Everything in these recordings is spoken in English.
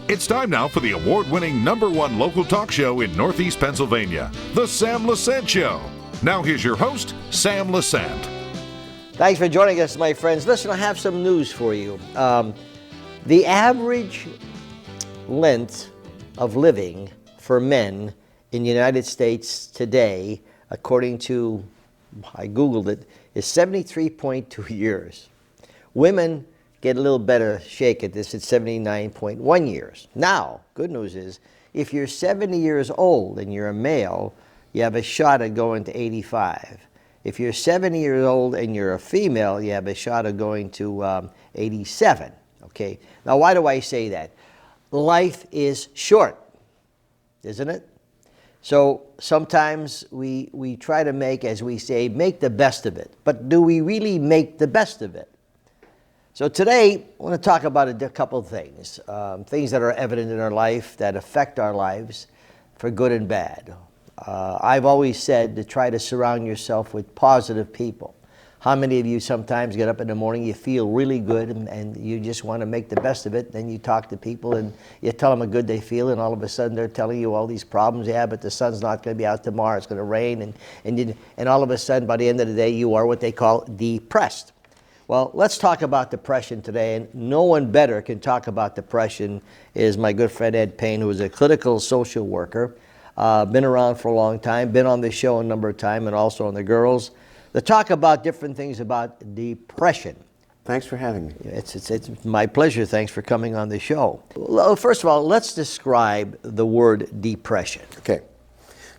It's time now for the award-winning #1 local talk show in Northeast Pennsylvania, The Sam Lesante Show. Now here's your host, Sam Lesante. Thanks for joining us, my friends. Listen, I have some news for you. The average length of living for men in the United States today, according to, I Googled it, is 73.2 years. Women get a little better shake at this at 79.1 years. Now, good news is, if you're 70 years old and you're a male, you have a shot at going to 85. If you're 70 years old and you're a female, you have a shot of going to 87. Okay. Now, why do I say that? Life is short, isn't it? So sometimes we try to make, as we say, make the best of it. But do we really make the best of it? So today, I want to talk about a couple of things. Things that are evident in our life that affect our lives for good and bad. I've always said to try to surround yourself with positive people. How many of you sometimes get up in the morning, you feel really good, and you just want to make the best of it, then you talk to people and you tell them how good they feel, and all of a sudden they're telling you all these problems they have, but the sun's not going to be out tomorrow, it's going to rain, and all of a sudden by the end of the day you are what they call depressed. Well, let's talk about depression today, and no one better can talk about depression is my good friend Ed Pane, who is a clinical social worker, been around for a long time, been on this show a number of times, and also on The Girls, to talk about different things about depression. Thanks for having me. It's my pleasure. Thanks for coming on the show. Well, first of all, let's describe the word depression. Okay.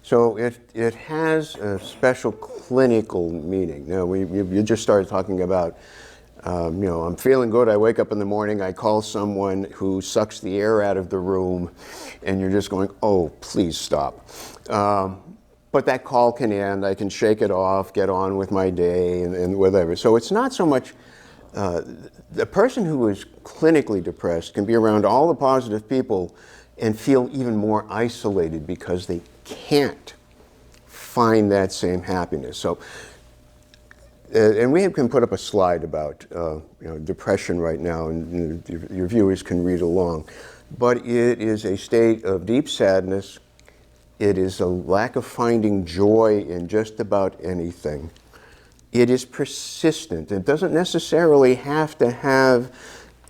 So it has a special clinical meaning. You just started talking about, I'm feeling good, I wake up in the morning, I call someone who sucks the air out of the room, and you're just going, oh, please stop. But that call can end, I can shake it off, get on with my day, and whatever. So it's not so much, the person who is clinically depressed can be around all the positive people and feel even more isolated because they can't find that same happiness. So, and we can put up a slide about depression right now, and your viewers can read along. But it is a state of deep sadness. It is a lack of finding joy in just about anything. It is persistent. It doesn't necessarily have to have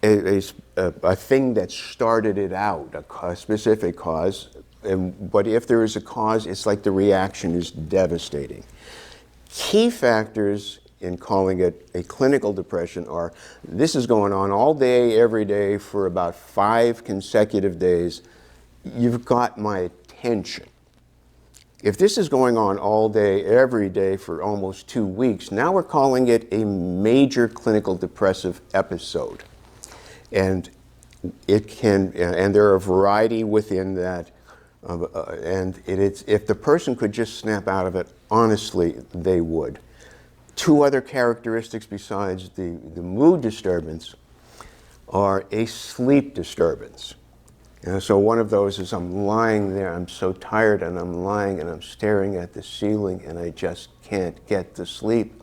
a thing that started it out, a specific cause. But if there is a cause, it's like the reaction is devastating. Key factors in calling it a clinical depression are, this is going on all day, every day for about 5 consecutive days. You've got my attention. If this is going on all day, every day for almost 2 weeks, now we're calling it a major clinical depressive episode. And it can, and there are a variety within that. And if the person could just snap out of it, honestly, they would. 2 other characteristics besides the mood disturbance are a sleep disturbance. So one of those is I'm lying there, I'm so tired, and I'm lying and I'm staring at the ceiling and I just can't get to sleep.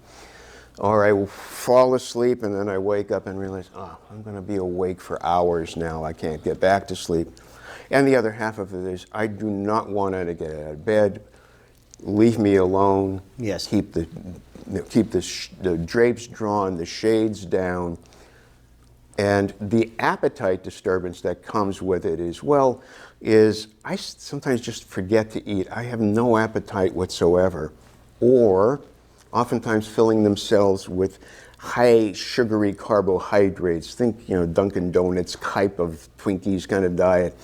Or I will fall asleep and then I wake up and realize, I'm going to be awake for hours now, I can't get back to sleep. And the other half of it is, I do not want to get out of bed. Leave me alone. Yes. Keep the drapes drawn, the shades down. And the appetite disturbance that comes with it is I sometimes just forget to eat. I have no appetite whatsoever. Or oftentimes filling themselves with high sugary carbohydrates. Think, Dunkin' Donuts type of Twinkies kind of diet.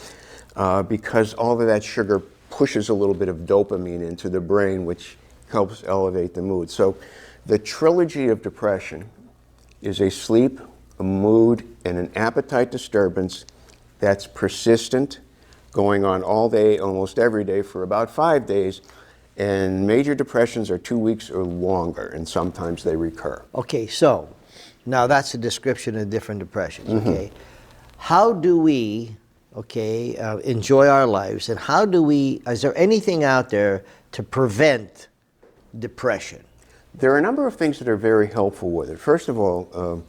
Because all of that sugar pushes a little bit of dopamine into the brain, which helps elevate the mood. So the trilogy of depression is a sleep, a mood, and an appetite disturbance that's persistent, going on all day, almost every day for about 5 days. And major depressions are 2 weeks or longer, and sometimes they recur. Okay, so now that's a description of different depressions, okay? How do we, enjoy our lives, and is there anything out there to prevent depression? There are a number of things that are very helpful with it. First of all,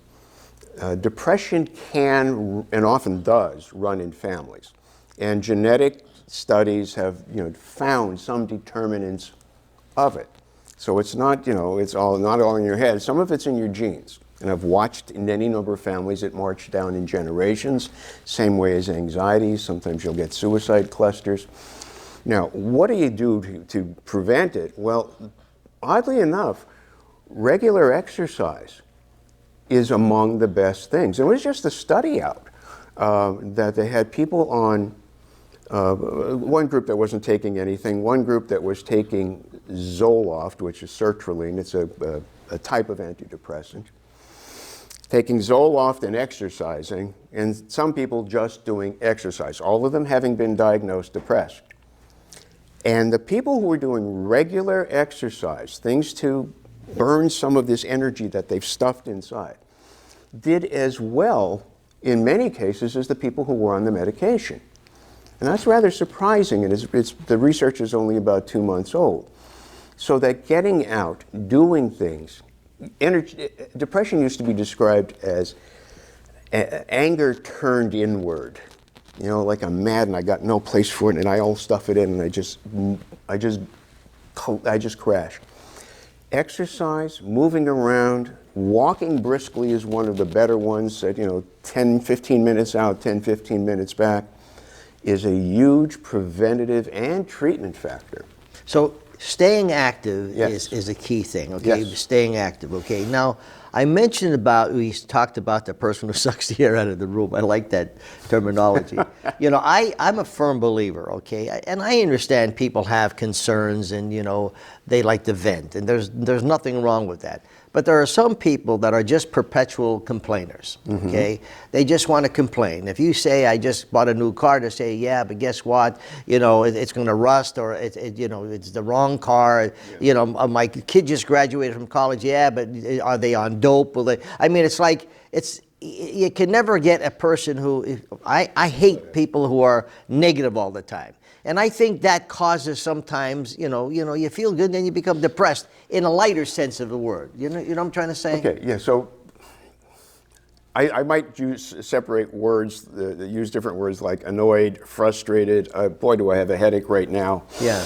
depression can, and often does, run in families. And genetic studies have found some determinants of it. So it's not, it's not all in your head. Some of it's in your genes. And I've watched in any number of families it march down in generations, same way as anxiety. Sometimes you'll get suicide clusters. Now, what do you do to prevent it? Well, oddly enough, regular exercise is among the best things. There was just a study out that they had people on, one group that wasn't taking anything, one group that was taking Zoloft, which is sertraline. It's a type of antidepressant. Taking Zoloft and exercising, and some people just doing exercise, all of them having been diagnosed depressed. And the people who were doing regular exercise, things to burn some of this energy that they've stuffed inside, did as well in many cases as the people who were on the medication. And that's rather surprising, and the research is only about 2 months old. So that getting out, doing things, depression used to be described as anger turned inward. Like I'm mad and I got no place for it, and I all stuff it in, and I just crash. Exercise, moving around, walking briskly is one of the better ones. 10, 15 minutes out, 10, 15 minutes back, is a huge preventative and treatment factor. So staying active Yes. is a key thing, okay? Yes. Staying active, okay? Now, I mentioned we talked about the person who sucks the air out of the room. I like that terminology. I'm a firm believer, okay? And I understand people have concerns and, they like to vent, and there's nothing wrong with that. But there are some people that are just perpetual complainers, okay? They just want to complain. If you say, I just bought a new car, to say, yeah, but guess what? It's going to rust, or it's the wrong car. Yeah. My kid just graduated from college, yeah, but are they on dope? It's like, you can never get a person who, I hate people who are negative all the time. And I think that causes sometimes, you feel good, then you become depressed in a lighter sense of the word. You know what I'm trying to say? Okay, yeah, so I might separate words, use different words like annoyed, frustrated, boy, do I have a headache right now. Yeah.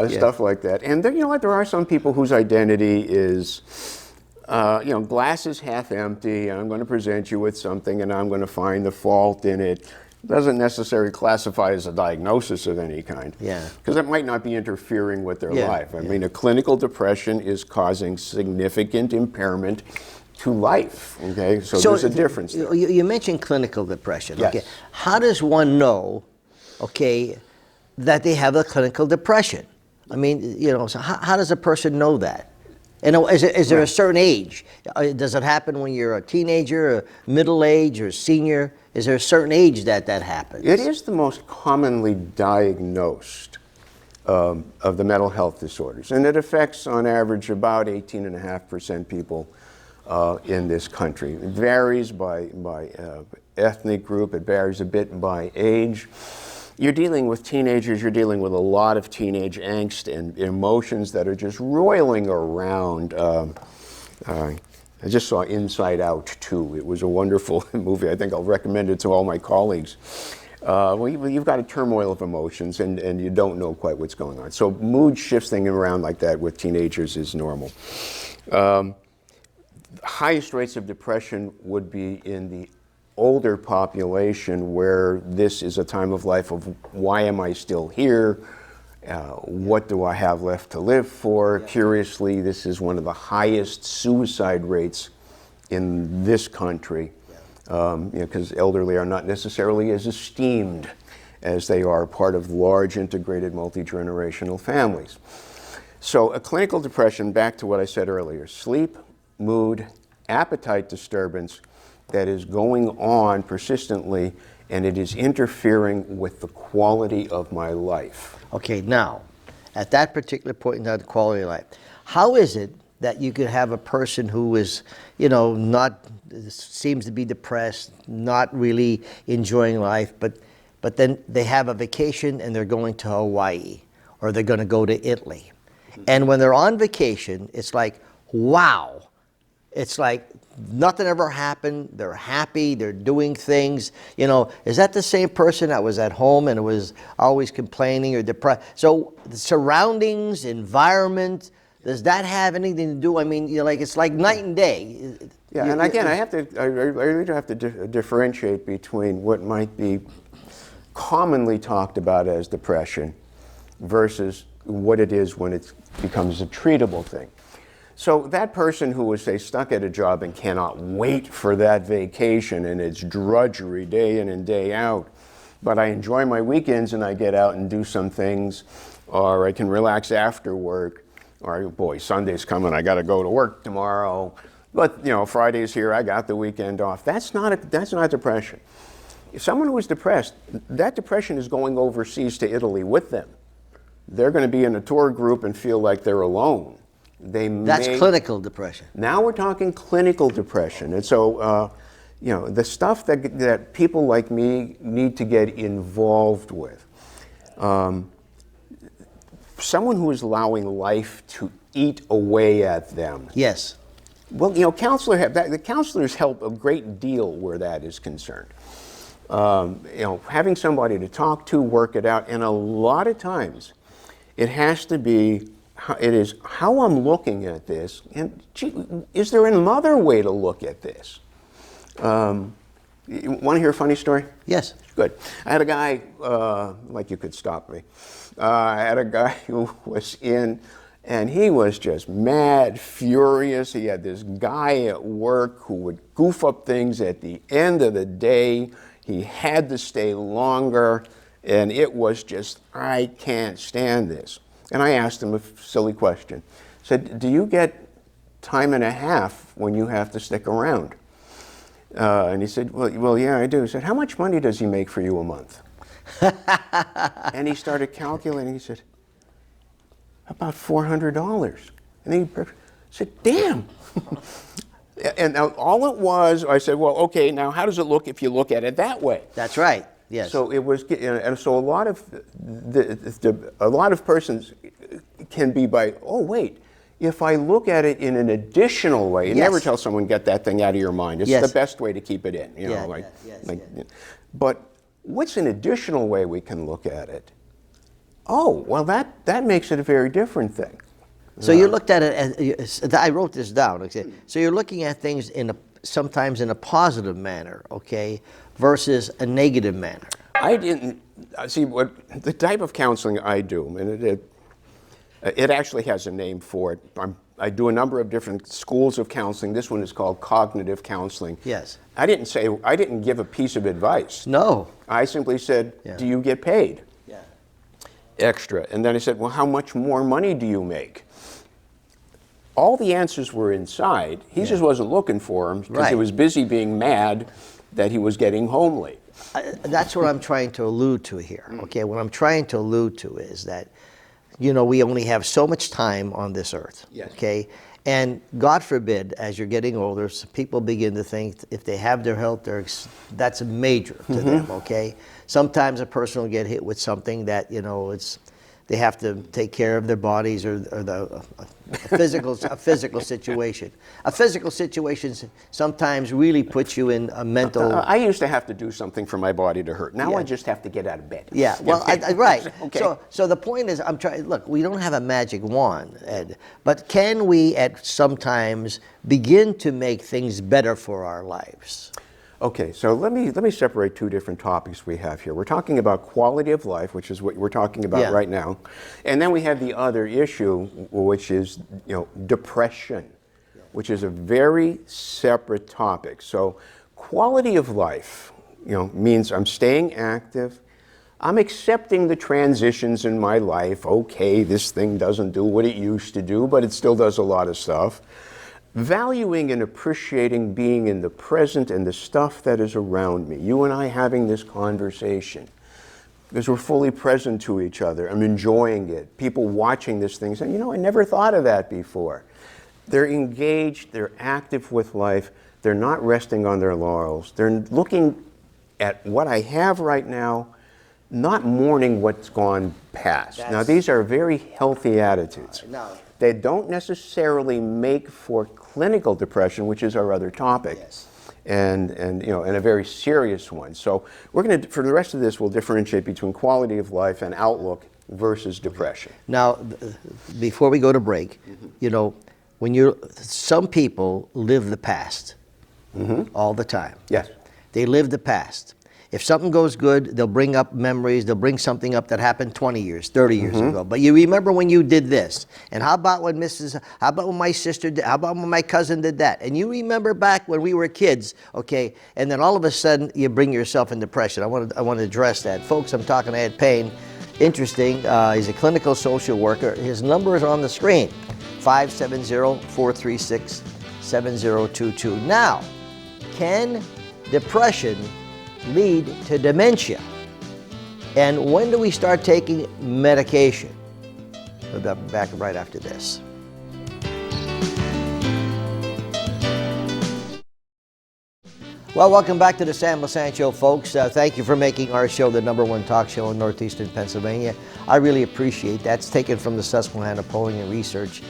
Stuff like that. And then, there are some people whose identity is, glass is half empty, and I'm going to present you with something, and I'm going to find the fault in it. Doesn't necessarily classify as a diagnosis of any kind. Yeah. Because it might not be interfering with their life. I Yeah. mean, a clinical depression is causing significant impairment to life. Okay, so there's a difference there. You mentioned clinical depression. Yes. Okay, how does one know, okay, that they have a clinical depression? I mean, so how does a person know that? And is there a certain age? Does it happen when you're a teenager, a middle age, or a senior? Is there a certain age that happens? It is the most commonly diagnosed of the mental health disorders, and it affects on average about 18.5% people in this country. It varies by ethnic group, it varies a bit by age. You're dealing with teenagers, you're dealing with a lot of teenage angst and emotions that are just roiling around. I just saw Inside Out 2. It was a wonderful movie. I think I'll recommend it to all my colleagues. You've got a turmoil of emotions, and you don't know quite what's going on. So mood shifting around like that with teenagers is normal. Highest rates of depression would be in the older population, where this is a time of life of why am I still here? What do I have left to live for? Yeah. Curiously, this is one of the highest suicide rates in this country, because elderly are not necessarily as esteemed as they are part of large integrated multi-generational families. So a clinical depression, back to what I said earlier, sleep, mood, appetite disturbance that is going on persistently, and it is interfering with the quality of my life. Okay, now, at that particular point in time, the quality of life, how is it that you could have a person who is, seems to be depressed, not really enjoying life, but then they have a vacation and they're going to Hawaii, or they're going to go to Italy. And when they're on vacation, it's like, wow. It's like nothing ever happened. They're happy. They're doing things. You know, is that the same person that was at home and was always complaining or depressed? So the surroundings, environment, does that have anything to do? I mean, you know, like it's like night and day. Yeah, and again, I really have to differentiate between what might be commonly talked about as depression versus what it is when it becomes a treatable thing. So that person who was, say, stuck at a job and cannot wait for that vacation and it's drudgery day in and day out, but I enjoy my weekends and I get out and do some things, or I can relax after work, or boy, Sunday's coming, I got to go to work tomorrow, but you know, Friday's here, I got the weekend off. That's not depression. If someone who is depressed, that depression is going overseas to Italy with them. They're going to be in a tour group and feel like they're alone. That's clinical depression. Now we're talking clinical depression. And so, you know, the stuff that people like me need to get involved with. Someone who is allowing life to eat away at them. Yes. Well, you know, the counselors help a great deal where that is concerned. You know, having somebody to talk to, work it out, and a lot of times it has to be, it is how I'm looking at this, and gee, is there another way to look at this? You want to hear a funny story? Yes. Good. I had a guy, like you could stop me. I had a guy who was in, and he was just mad, furious. He had this guy at work who would goof up things at the end of the day. He had to stay longer, and it was just, I can't stand this. And I asked him a silly question. I said, do you get time and a half when you have to stick around? And he said, well, yeah, I do. I said, how much money does he make for you a month? And he started calculating. He said, about $400. And he said, damn. And all it was, I said, well, okay, now how does it look if you look at it that way? That's right. Yes. So it was, and so a lot of persons can be by, oh wait, if I look at it in an additional way, you never tell someone get that thing out of your mind. It's the best way to keep it in, you know, But what's an additional way we can look at it? Oh, well, that makes it a very different thing. So you looked at it as, I wrote this down, okay? So you're looking at things sometimes in a positive manner, okay, versus a negative manner. I didn't, see, what the type of counseling I do, and it actually has a name for it. I do a number of different schools of counseling. This one is called cognitive counseling. Yes. I didn't give a piece of advice. No. I simply said, do you get paid? Yeah. Extra. And then I said, well, how much more money do you make? All the answers were inside. He just wasn't looking for them because he was busy being mad that he was getting home late. That's what I'm trying to allude to here. Okay, what I'm trying to allude to is that, you know, we only have so much time on this earth. Yes. Okay, and God forbid, as you're getting older, people begin to think if they have their health, that's major to them. Okay, sometimes a person will get hit with something that, you know, they have to take care of their bodies or a physical situation. A physical situation sometimes really puts you in a mental. I used to have to do something for my body to hurt. Now I just have to get out of bed. Yeah, well, right. Okay. So the point is, I'm trying. Look, we don't have a magic wand, Ed, but can we at sometimes begin to make things better for our lives? Okay, so let me separate two different topics we have here. We're talking about quality of life, which is what we're talking about right now, and then we have the other issue, which is, you know, depression, which is a very separate topic. So, quality of life, you know, means I'm staying active, I'm accepting the transitions in my life. Okay, this thing doesn't do what it used to do, but it still does a lot of stuff. Valuing and appreciating being in the present and the stuff that is around me. You and I having this conversation because we're fully present to each other. I'm enjoying it. People watching this thing saying, you know, I never thought of that before. They're engaged, they're active with life, they're not resting on their laurels. They're looking at what I have right now, not mourning what's gone past. Now, these are very healthy attitudes. Now, they don't necessarily make for clinical depression, which is our other topic. yes. And a very serious one. So we're going to, for the rest of this, we'll differentiate between quality of life and outlook versus depression. Now, before we go to break, some people live the past all the time. Yes. They live the past. If something goes good, they'll bring up memories, they'll bring something up that happened 20 years, 30 years ago. But you remember when you did this, and how about when my sister did, how about when my cousin did that? And you remember back when we were kids, okay, and then all of a sudden you bring yourself in depression. I want to address that. Folks, I'm talking to Ed Pane. Interesting, he's a clinical social worker. His number is on the screen, 570-436-7022. Now, can depression lead to dementia? And when do we start taking medication? We'll be back right after this. Well, welcome back to the Sam Lesante Show, folks. Thank you for making our show the #1 talk show in northeastern Pennsylvania. I really appreciate that. It's taken from the Susquehanna Polling and Research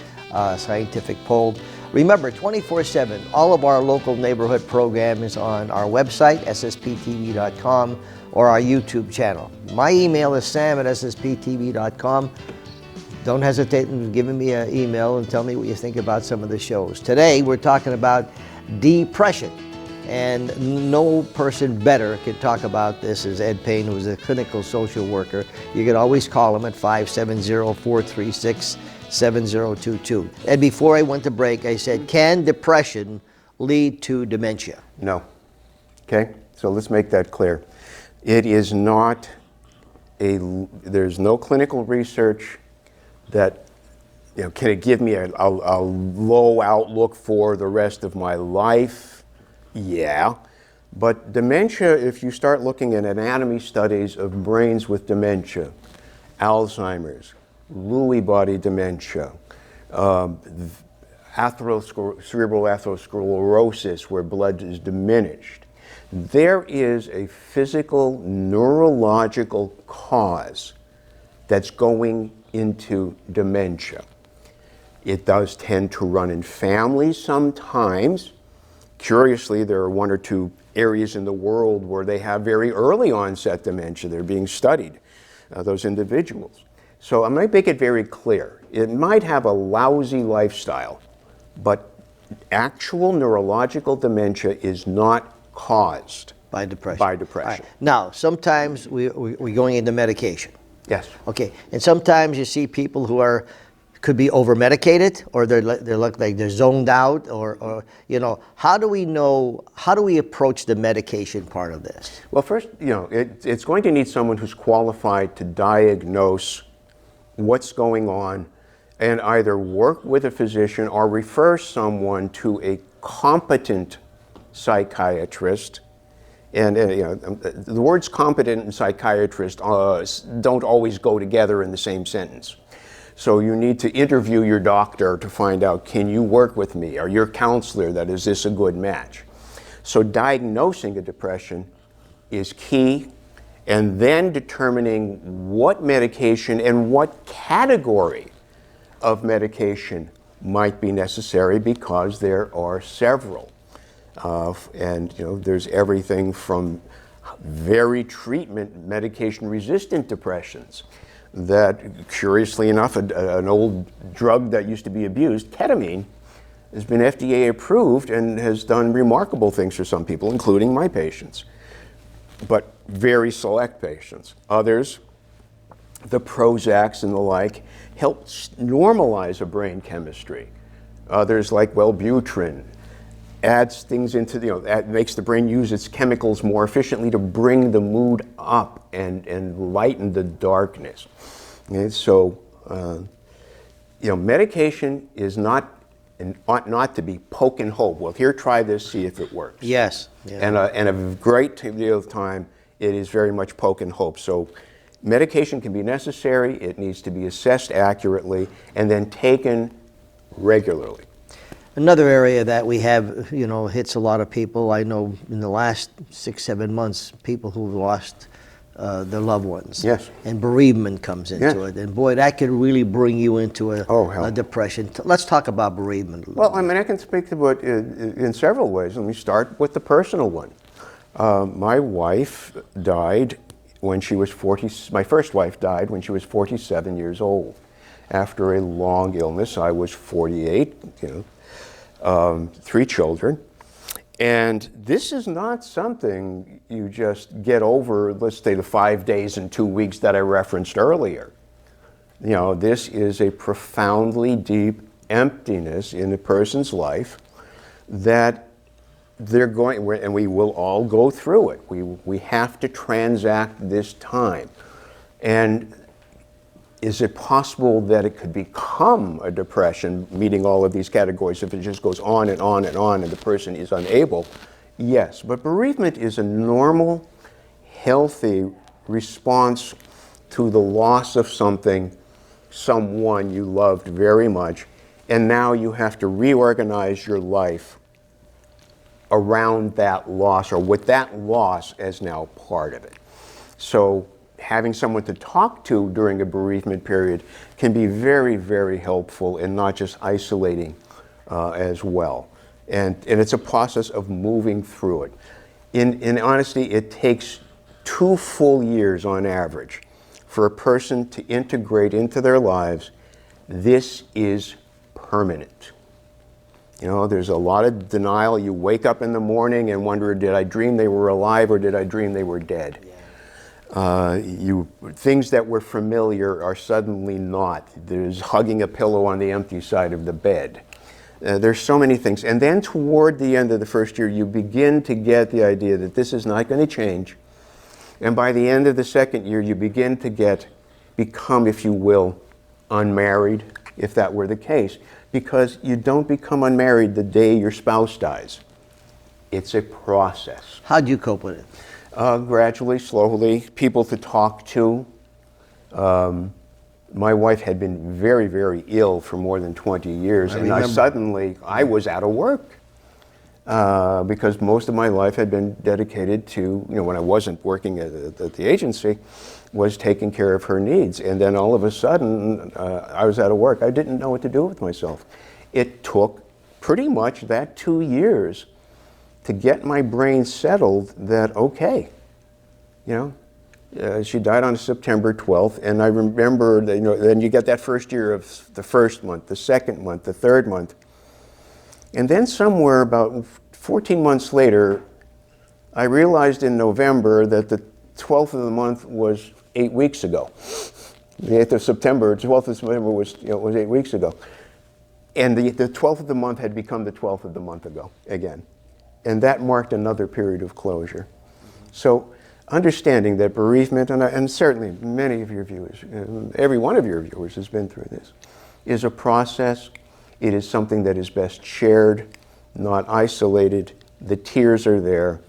scientific poll. Remember, 24/7, all of our local neighborhood programs on our website, ssptv.com, or our YouTube channel. My email is sam@ssptv.com. Don't hesitate in giving me an email and tell me what you think about some of the shows. Today, we're talking about depression. And no person better can talk about this as Ed Pane, who is a clinical social worker. You can always call him at 570-436-7022. And before I went to break, I said, can depression lead to dementia? No. Okay? So let's make that clear. It is not there's no clinical research that, can it give me a low outlook for the rest of my life? Yeah, but dementia, if you start looking at anatomy studies of brains with dementia, Alzheimer's, Lewy body dementia, cerebral atherosclerosis, where blood is diminished, there is a physical neurological cause that's going into dementia. It does tend to run in families sometimes. Curiously, there are 1 or 2 areas in the world where they have very early onset dementia. They're being studied, those individuals. So I might make it very clear. It might have a lousy lifestyle, but actual neurological dementia is not caused by depression. By depression. Right. Now, sometimes we're going into medication. Yes. Okay, and sometimes you see people who could be over medicated, or they look like they're zoned out, or how do we approach the medication part of this? Well, first, it's going to need someone who's qualified to diagnose what's going on and either work with a physician or refer someone to a competent psychiatrist. And the words competent and psychiatrist don't always go together in the same sentence. So you need to interview your doctor to find out, can you work with me? Or your counselor, that is this a good match? So diagnosing a depression is key, and then determining what medication and what category of medication might be necessary, because there are several. There's everything from very treatment medication-resistant depressions that, curiously enough, an old drug that used to be abused, ketamine, has been FDA approved and has done remarkable things for some people, including my patients, but very select patients. Others, the Prozacs and the like, help normalize a brain chemistry. Others, like Wellbutrin, adds things into makes the brain use its chemicals more efficiently to bring the mood up and lighten the darkness. Okay, so medication is not and ought not to be poke and hope. Well, here, try this, see if it works. Yes. Yeah. And a great deal of time, it is very much poke and hope. So medication can be necessary. It needs to be assessed accurately and then taken regularly. Another area that we have, hits a lot of people. I know in the last 6-7 months, people who've lost their loved ones. Yes. And bereavement comes into it. And boy, that could really bring you into a depression. Let's talk about bereavement a little Well, bit. I mean, I can speak to it in several ways. Let me start with the personal one. My wife died when she was my first wife died when she was 47 years old. After a long illness, I was 48, 3 children. And this is not something you just get over, let's say, the 5 days and 2 weeks that I referenced earlier. This is a profoundly deep emptiness in a person's life that they're going, and we will all go through it. We have to transact this time. And is it possible that it could become a depression, meeting all of these categories, if it just goes on and on and on and the person is unable? Yes, but bereavement is a normal, healthy response to the loss of someone you loved very much, and now you have to reorganize your life around that loss, or with that loss as now part of it. So having someone to talk to during a bereavement period can be very, very helpful and not just isolating as well. And it's a process of moving through it. In honesty, it takes 2 full years on average for a person to integrate into their lives. This is permanent. There's a lot of denial. You wake up in the morning and wonder, did I dream they were alive or did I dream they were dead? Things that were familiar are suddenly not. There's hugging a pillow on the empty side of the bed. There's so many things. And then toward the end of the first year, you begin to get the idea that this is not going to change. And by the end of the second year, you begin to become, if you will, unmarried, if that were the case. Because you don't become unmarried the day your spouse dies. It's a process. How'd you cope with it? Gradually, slowly, people to talk to. My wife had been very, very ill for more than 20 years, and I was out of work because most of my life had been dedicated to, when I wasn't working at the agency, was taking care of her needs. And then all of a sudden, I was out of work. I didn't know what to do with myself. It took pretty much that 2 years to get my brain settled that, okay, she died on September 12th, and I remember that, then you get that first year of the first month, the second month, the third month. And then somewhere about 14 months later, I realized in November that the 12th of the month was 8 weeks ago. The 8th of September, 12th of September was 8 weeks ago. And the 12th of the month had become the 12th of the month ago again. And that marked another period of closure. So understanding that bereavement, and certainly many of your viewers, every one of your viewers has been through this, is a process. It is something that is best shared, not isolated. The tears are there.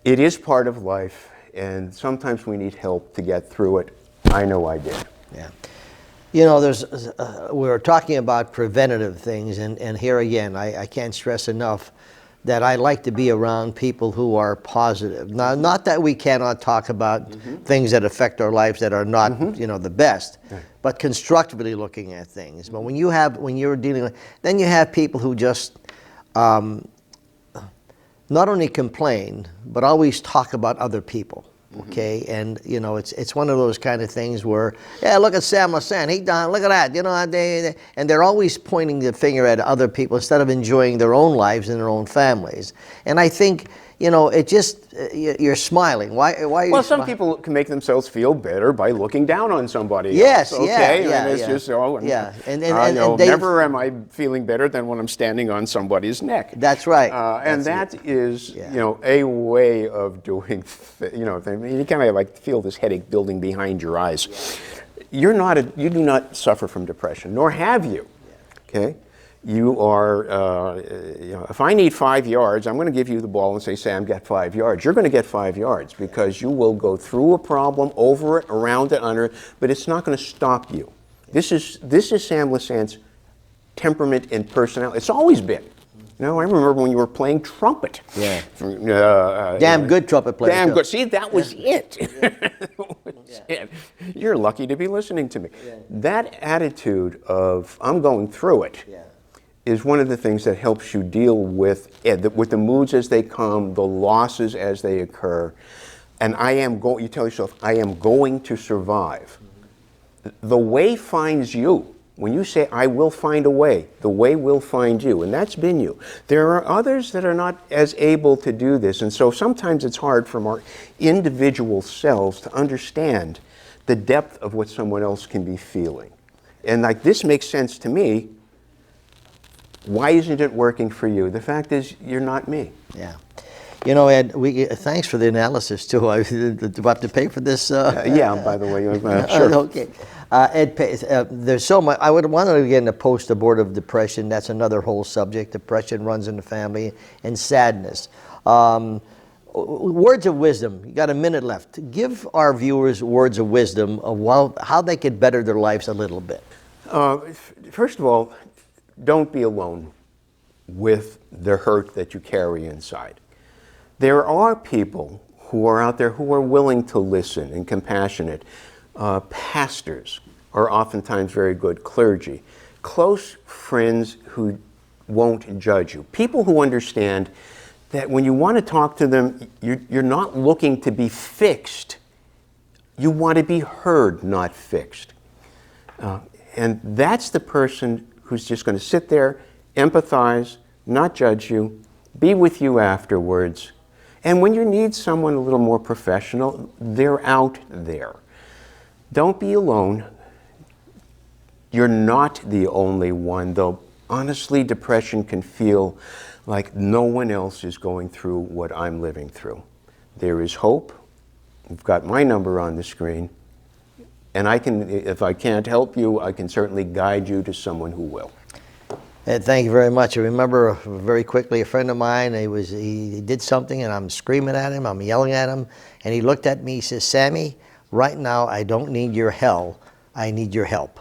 It is part of life. And sometimes we need help to get through it. I know I did. Yeah. We're talking about preventative things, and here again, I can't stress enough that I like to be around people who are positive. Now, not that we cannot talk about things that affect our lives that are not, the best, but constructively looking at things. But when you're dealing with, then you have people who just not only complain, but always talk about other people. Okay, and it's one of those kind of things where, look at Sam Lesante, he done, look at that, and they're always pointing the finger at other people instead of enjoying their own lives and their own families. And I think, it just, you're smiling. Why are you Well, some people can make themselves feel better by looking down on somebody yes, else. Okay, never am I feeling better than when I'm standing on somebody's neck. That's right. And that is, a way of doing, you kind of feel this headache building behind your eyes. You do not suffer from depression, nor have you. Okay. You are, if I need 5 yards, I'm going to give you the ball and say, Sam, get 5 yards. You're going to get 5 yards because you will go through a problem, over it, around it, under it, but it's not going to stop you. This is Sam Lesante's temperament and personality. It's always been. No, I remember when you were playing trumpet. Yeah. Damn good trumpet player. Damn too. good. See, that was it. That was it. You're lucky to be listening to me. Yeah. That attitude of I'm going through it is one of the things that helps you deal with the moods as they come, the losses as they occur. And you tell yourself, I am going to survive. The way finds you. When you say, I will find a way, the way will find you, and that's been you. There are others that are not as able to do this, and so sometimes it's hard from our individual selves to understand the depth of what someone else can be feeling. And like, this makes sense to me. Why isn't it working for you? The fact is, you're not me. Yeah. You know, Ed, thanks for the analysis, too. Do I have to pay for this? Yeah, by the way, sure. Okay. Ed, there's so much. I would want to get into post-abortive depression. That's another whole subject. Depression runs in the family, and sadness. Words of wisdom. You got a minute left. Give our viewers words of wisdom of how they could better their lives a little bit. First of all, don't be alone with the hurt that you carry inside. There are people who are out there who are willing to listen and compassionate. Pastors are oftentimes very good, clergy. Close friends who won't judge you. People who understand that when you want to talk to them, you're not looking to be fixed. You want to be heard, not fixed. And that's the person who's just going to sit there, empathize, not judge you, be with you afterwards. And when you need someone a little more professional, they're out there. Don't be alone. You're not the only one, though honestly, depression can feel like no one else is going through what I'm living through. There is hope. You've got my number on the screen. And if I can't help you, I can certainly guide you to someone who will. Ed, thank you very much. I remember very quickly a friend of mine, he did something and I'm screaming at him, I'm yelling at him, and he looked at me, he says, Sammy, right now I don't need your hell, I need your help.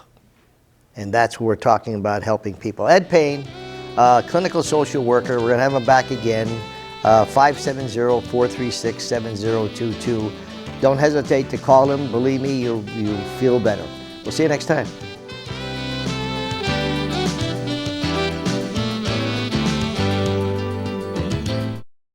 And that's what we're talking about, helping people. Ed Pane, clinical social worker, we're going to have him back again, 570-436-7022. Don't hesitate to call him, believe me, you'll feel better. We'll see you next time.